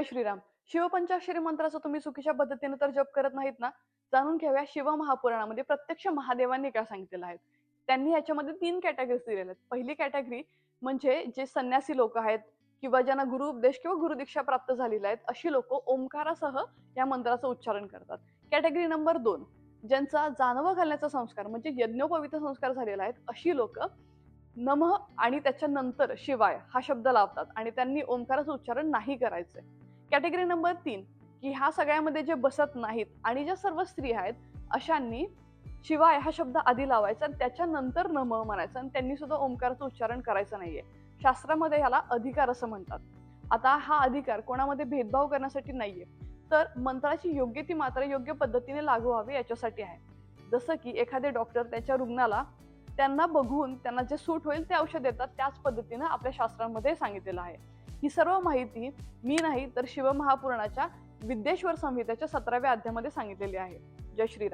जय श्रीराम. शिवपंचाक्षरी मंत्राचा तुम्ही चुकीच्या पद्धतीने तर जप करत नाहीत ना? जाणून घेऊया शिवमहापुराणामध्ये प्रत्यक्ष महादेवांनी काय सांगितलेलं आहे. त्यांनी याच्यामध्ये 3 कॅटेगरीज दिलेल्या आहेत. पहिली कॅटेगरी म्हणजे जे संन्यासी लोक आहेत किंवा ज्यांना गुरुउपदेश किंवा गुरुदीक्षा प्राप्त झालेल्या आहेत, अशी लोक ओंकारासह या मंत्राचं उच्चारण करतात. कॅटेगरी नंबर 2 ज्यांचा जानवं घालण्याचा संस्कार म्हणजे यज्ञोपवीत संस्कार झालेला आहे, अशी लोक नमः आणि त्याच्यानंतर शिवाय हा शब्द लावतात आणि त्यांनी ओंकाराचं उच्चारण नाही करायचंय. कॅटेगरी नंबर 3 की ह्या सगळ्यामध्ये जे बसत नाहीत आणि ज्या सर्व स्त्री आहेत अशांनी शिवाय हा शब्द आधी लावायचा आणि त्याच्यानंतर नमः म्हणायचं आणि त्यांनी सुद्धा ओंकाराचं उच्चारण करायचं नाहीये. शास्त्रामध्ये ह्याला अधिकार असं म्हणतात. आता हा अधिकार कोणामध्ये भेदभाव करण्यासाठी नाहीये, तर मंत्राची योग्य ती मात्रा योग्य पद्धतीने लागू व्हावी याच्यासाठी आहे. जसं की एखादे डॉक्टर त्याच्या रुग्णाला त्यांना बघून त्यांना जे सूट होईल ते औषध देतात, त्याच पद्धतीनं आपल्या शास्त्रांमध्ये सांगितलेलं आहे. ही सर्व माहिती मी नाही तर शिवमहापुराणाच्या विद्येश्वर संहितेच्या 17व्या अध्यायामध्ये सांगितलेली आहे. जय श्रीराम.